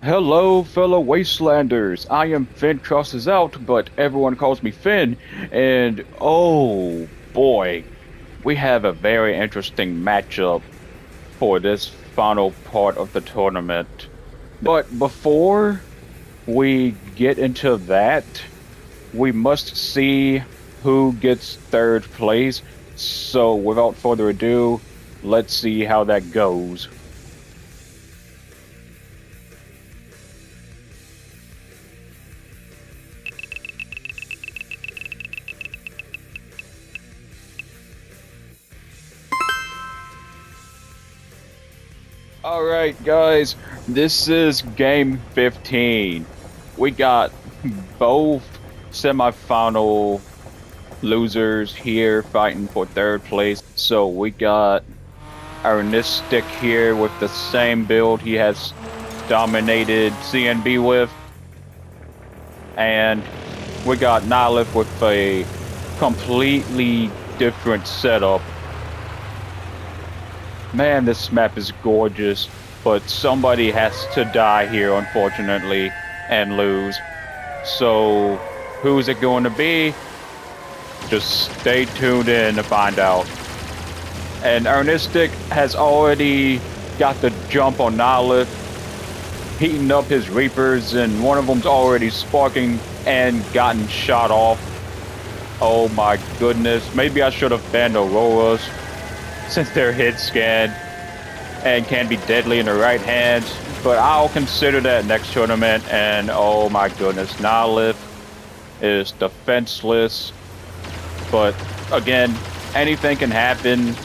Hello, fellow Wastelanders. I am Finn Crosses Out, but everyone calls me Finn. And oh boy, we have a very interesting matchup for this final part of the tournament. But before we get into that, we must see who gets third place. So without further ado, let's see how that goes. All right, guys, this is game 15. We got both semifinal losers here fighting for third place. So we got Arnistic here with the same build he has dominated CNB with. And we got Nylith with a completely different setup. Man, this map is gorgeous, but somebody has to die here, unfortunately, and lose. So, who's it going to be? Just stay tuned in to find out. And Ernistic has already got the jump on Nylith, heating up his Reapers, and one of them's already sparking and gotten shot off. Oh my goodness, maybe I should have banned Auroras, since they're hit scanned and can be deadly in the right hands, but I'll consider that next tournament. And oh my goodness, Nylith is defenseless, but again, anything can happen.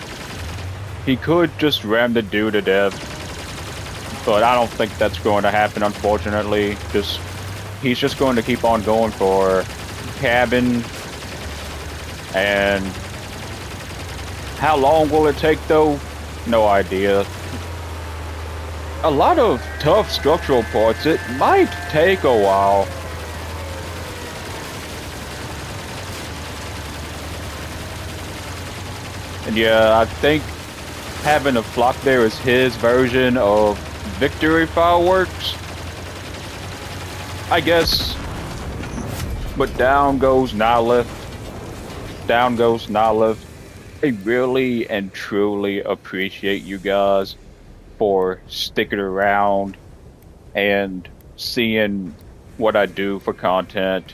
He could just ram the dude to death, but I don't think that's going to happen, unfortunately. He's just going to keep on going for cabin. And how long will it take, though? No idea. A lot of tough structural parts. It might take a while. And yeah, I think having a flock there is his version of victory fireworks, I guess. But down goes Nylith. Down goes Nylith. I really and truly appreciate you guys for sticking around and seeing what I do for content.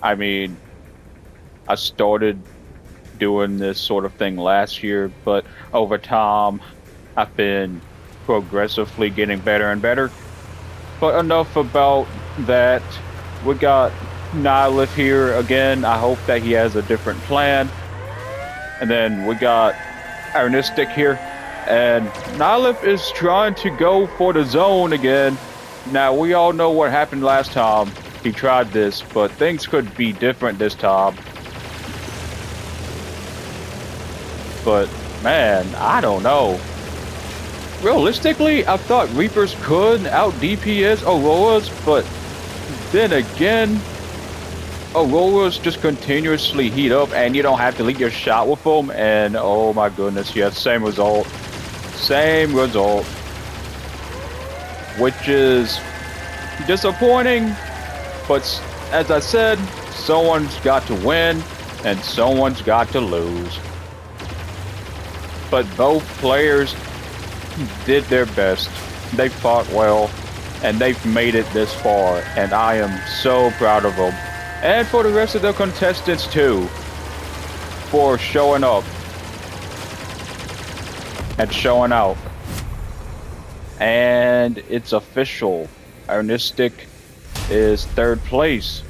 I mean, I started doing this sort of thing last year, but over time, I've been progressively getting better and better. But enough about that. We got Nylith here again. I hope that he has a different plan. And then we got Arnistic here. And Nylith is trying to go for the zone again. Now, we all know what happened last time he tried this, but things could be different this time. But, man, I don't know. Realistically, I thought Reapers could out DPS Auroras, but then again, Auroras just continuously heat up and you don't have to lead your shot with them, and oh my goodness, yes, same result. Same result. Which is disappointing, but as I said, someone's got to win and someone's got to lose. But both players did their best. They fought well, and they've made it this far, and I am so proud of them. And for the rest of the contestants too, for showing up and showing out. And it's official. Arnistic is third place.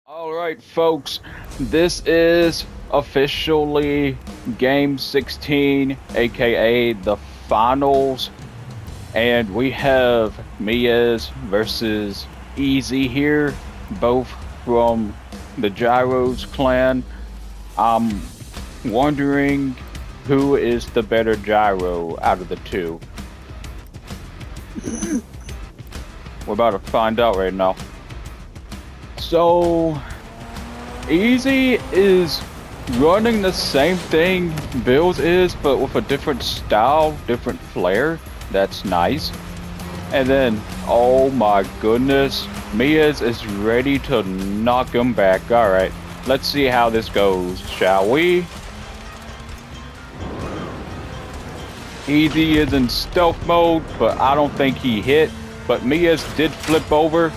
All right, folks, this is officially game 16, aka the finals, and we have Miez versus Easy here, both from the Gyros clan. I'm wondering who is the better Gyro out of the two. We're about to find out right now. So Easy is running the same thing Bills is, but with a different style, different flair. That's nice. And then, oh my goodness, Miaz is ready to knock him back. Alright, let's see how this goes, shall we? Easy is in stealth mode, but I don't think he hit. But Miaz did flip over,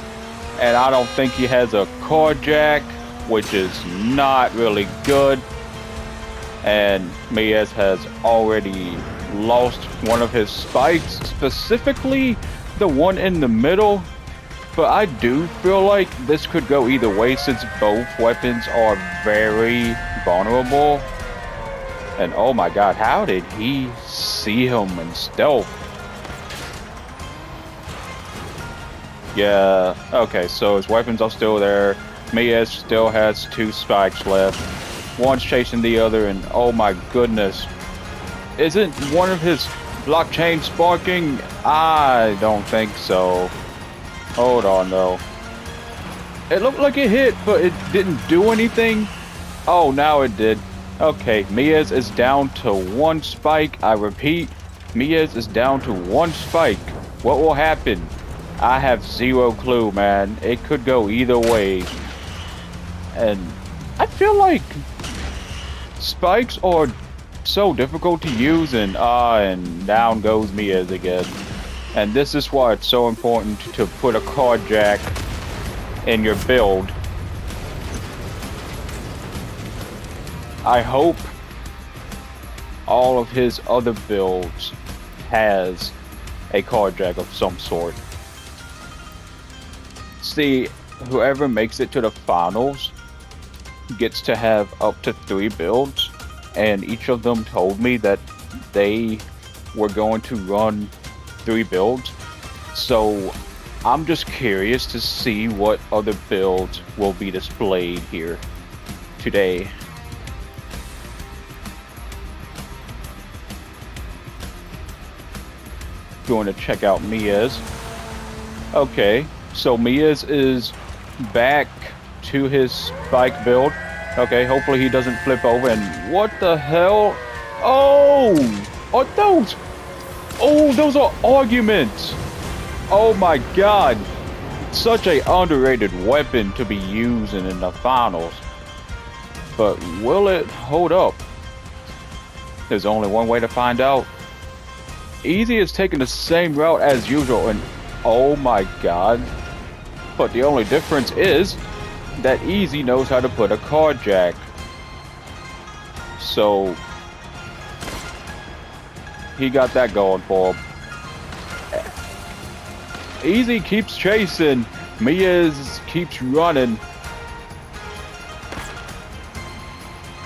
and I don't think he has a carjack, which is not really good. And Miaz has already lost one of his spikes, specifically the one in the middle. But I do feel like this could go either way since both weapons are very vulnerable. And oh my god, how did he see him in stealth? Yeah, okay, so his weapons are still there. Miaz still has 2 spikes left. One's chasing the other, and oh my goodness. Isn't one of his blockchain sparking? I don't think so. Hold on though. It looked like it hit, but it didn't do anything. Oh, now it did. Okay, Miaz is down to 1 spike. I repeat, Miaz is down to 1 spike. What will happen? I have 0 clue, man. It could go either way. And I feel like spikes are so difficult to use, and down goes Miaz again. And this is why it's so important to put a carjack in your build. I hope all of his other builds has a carjack of some sort. See, whoever makes it to the finals gets to have up to 3 builds, and each of them told me that they were going to run 3 builds. So I'm just curious to see what other builds will be displayed here today. Going to check out Miaz. Okay, so Miaz is back to his spike build. Okay, hopefully he doesn't flip over. And what the hell? Oh! Are those? Oh, those are arguments! Oh my god! Such a underrated weapon to be using in the finals. But will it hold up? There's only one way to find out. Easy is taking the same route as usual, and oh my god. But the only difference is that Easy knows how to put a carjack. So he got that going for him. Easy keeps chasing. Miaz keeps running.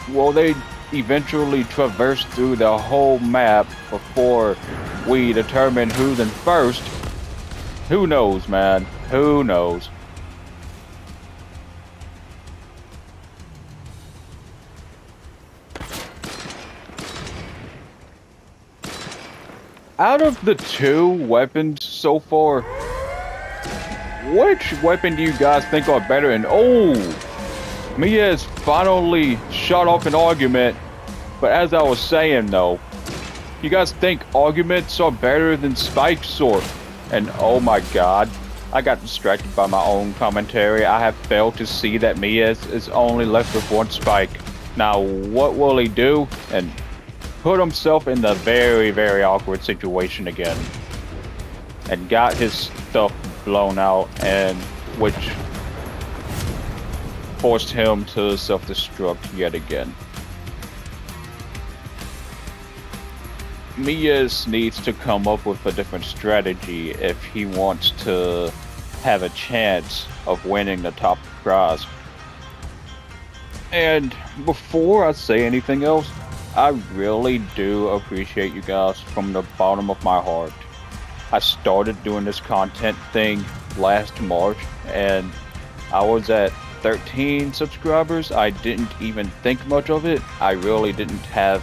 Will they eventually traverse through the whole map before we determine who's in first? Who knows, man? Who knows? Out of the 2 weapons so far, which weapon do you guys think are better? And oh, Miaz finally shut off an argument. But as I was saying though, you guys think arguments are better than spikes or? And oh my god, I got distracted by my own commentary. I have failed to see that Miaz is only left with 1 spike. Now what will he do? And put himself in the very, very awkward situation again. And got his stuff blown out, and which forced him to self-destruct yet again. Miaz needs to come up with a different strategy if he wants to have a chance of winning the top prize. And before I say anything else, I really do appreciate you guys from the bottom of my heart. I started doing this content thing last March, and I was at 13 subscribers. I didn't even think much of it. I really didn't have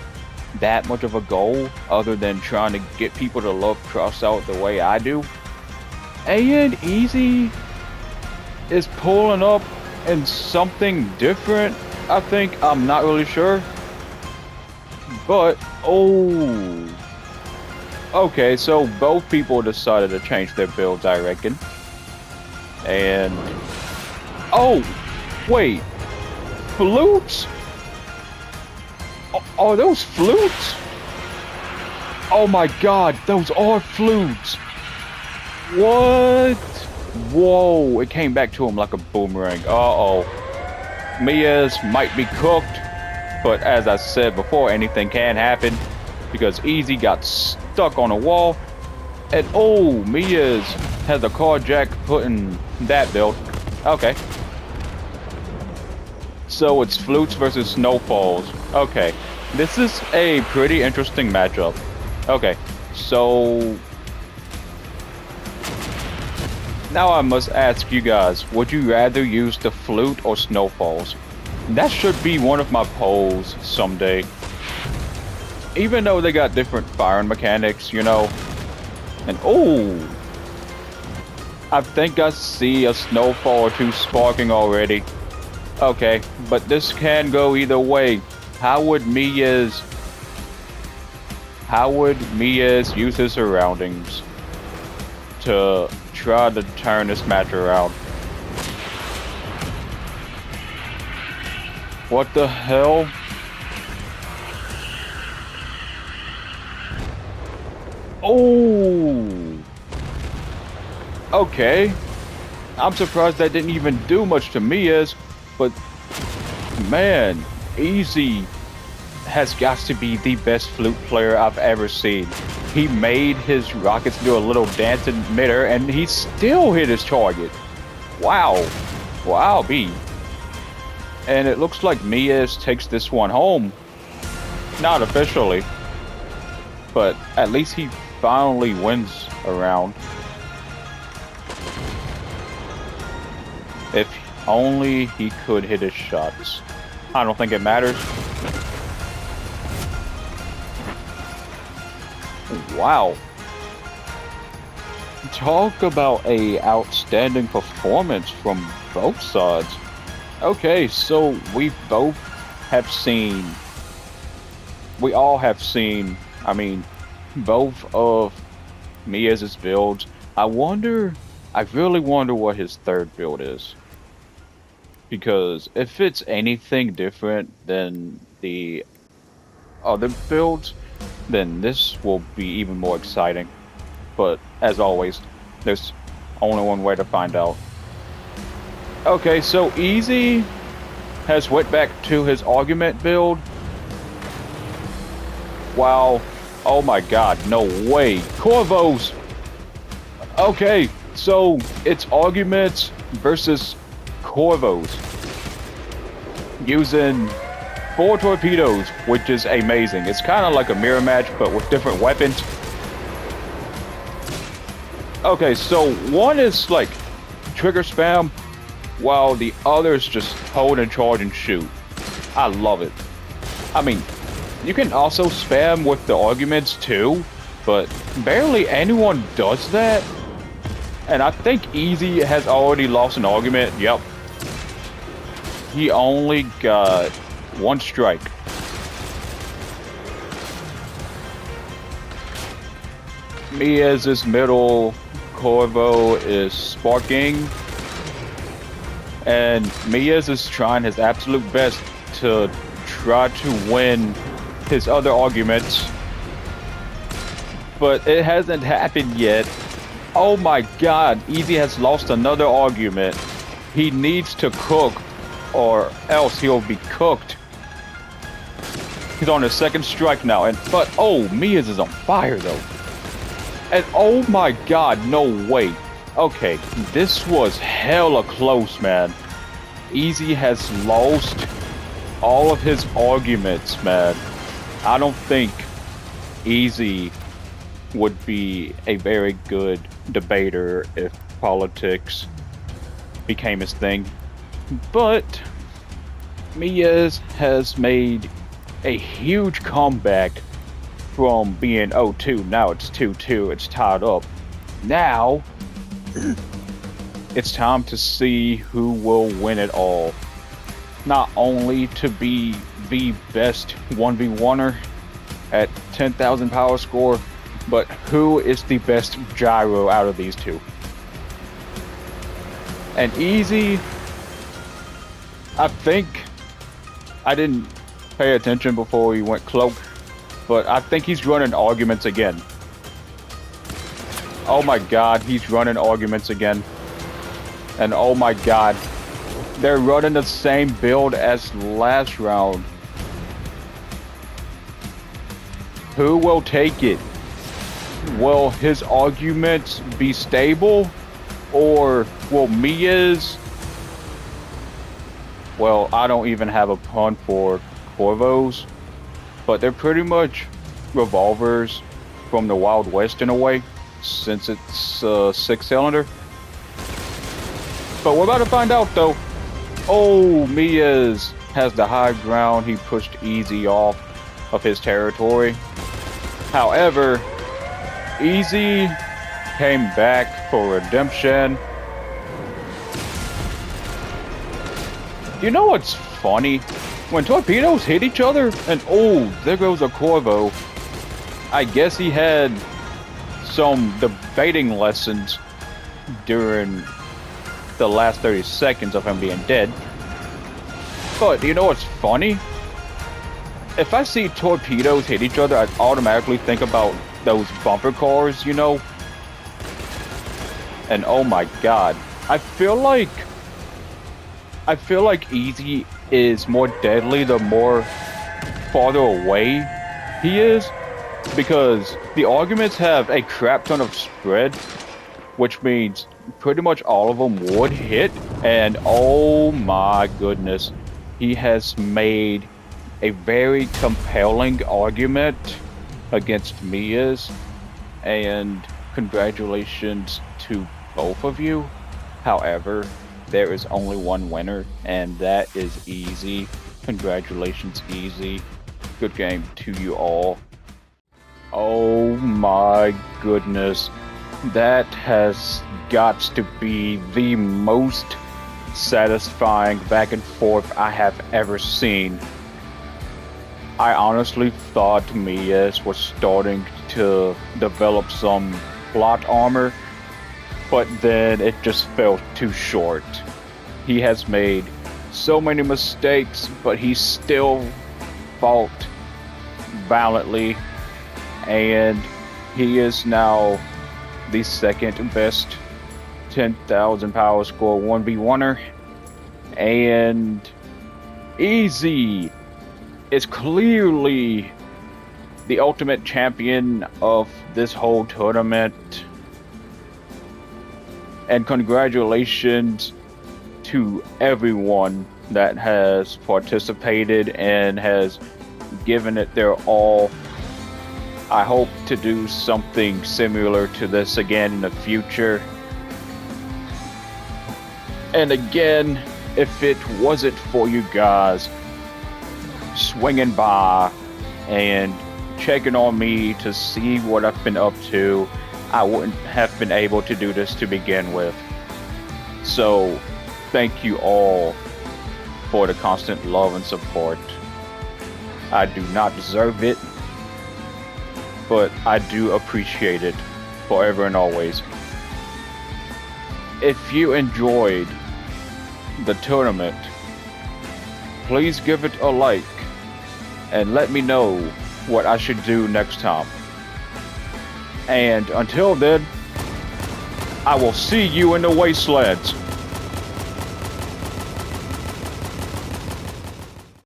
that much of a goal other than trying to get people to love Crossout the way I do. And Easy is pulling up and something different, I think. I'm not really sure. But, oh. Okay, so both people decided to change their builds, I reckon. And... Oh! Wait! Flutes? Are those flutes? Oh my god, those are flutes! What? Whoa, it came back to him like a boomerang. Uh-oh. Mia's might be cooked, but as I said before, anything can happen because Easy got stuck on a wall. And oh, Mia's has a carjack putting that build. Okay. So it's Flutes versus Snowfalls. Okay. This is a pretty interesting matchup. Okay, so now I must ask you guys, would you rather use the Flute or Snowfalls? That should be one of my polls someday. Even though they got different firing mechanics, you know. And oh, I think I see a Snowfall or two sparking already. Okay, but this can go either way. How would Mia's use his surroundings to try to turn this match around? What the hell? Oh! Okay. I'm surprised that didn't even do much to Mia's, but man, Easy has got to be the best flute player I've ever seen. He made his rockets do a little dance in midair, and he still hit his target. Wow. Wow, B. And it looks like Mia's takes this one home. Not officially, but at least he finally wins a round. If only he could hit his shots. I don't think it matters. Wow. Talk about a outstanding performance from both sides. Okay, so we all have seen, I mean, both of Mia's builds. I really wonder what his third build is. Because if it's anything different than the other builds, then this will be even more exciting. But as always, there's only one way to find out. Okay, so Easy has went back to his argument build. Wow. Oh my god, no way. Corvos! Okay, so it's arguments versus Corvos. Using 4 torpedoes, which is amazing. It's kind of like a mirror match, but with different weapons. Okay, so one is like trigger spam, while the other is just hold and charge and shoot. I love it. I mean, you can also spam with the arguments too, but barely anyone does that. And I think Easy has already lost an argument. Yep. He only got 1 strike. Mia's middle Corvo is sparking. And Mia's is trying his absolute best to try to win his other arguments. But it hasn't happened yet. Oh my god, Easy has lost another argument. He needs to cook, or else he'll be cooked. He's on his 2nd strike now, but oh, Mia's is on fire though. And oh my god, no way. Okay, this was hella close, man. Easy has lost all of his arguments, man. I don't think Easy would be a very good debater if politics became his thing. But Mia's has made a huge comeback from being 0-2. Now it's 2-2. It's tied up. Now it's time to see who will win it all. Not only to be the best 1v1er at 10,000 power score, but who is the best gyro out of these two. And Easy, I think, I didn't pay attention before he went cloak, but I think he's running arguments again. Oh my god, he's running arguments again. And oh my god, they're running the same build as last round. Who will take it? Will his arguments be stable? Or will Mia's? Well, I don't even have a pun for Corvos, but they're pretty much revolvers from the Wild West in a way, since it's a 6-cylinder. But we're about to find out though. Oh, Mia's has the high ground. He pushed Easy off of his territory. However, Easy came back for redemption. You know what's funny? When torpedoes hit each other, and oh, there goes a Corvo. I guess he had some debating lessons during the last 30 seconds of him being dead. But you know what's funny? If I see torpedoes hit each other, I automatically think about those bumper cars, you know? And oh my god, I feel like Easy is more deadly the more farther away he is, because the arguments have a crap ton of spread, which means pretty much all of them would hit. And oh my goodness, he has made a very compelling argument against Mia's, and congratulations to both of you. However, there is only one winner, and that is Easy. Congratulations, Easy. Good game to you all. Oh my goodness. That has got to be the most satisfying back and forth I have ever seen. I honestly thought Mia's was starting to develop some plot armor, but then it just fell too short. He has made so many mistakes, but he still fought valiantly, and he is now the second best 10,000 power score 1v1er, and Easy is clearly the ultimate champion of this whole tournament. And congratulations to everyone that has participated and has given it their all. I hope to do something similar to this again in the future. And again, if it wasn't for you guys swinging by and checking on me to see what I've been up to, I wouldn't have been able to do this to begin with. So, thank you all for the constant love and support. I do not deserve it, but I do appreciate it forever and always. If you enjoyed the tournament, please give it a like and let me know what I should do next time. And until then, I will see you in the wastelands.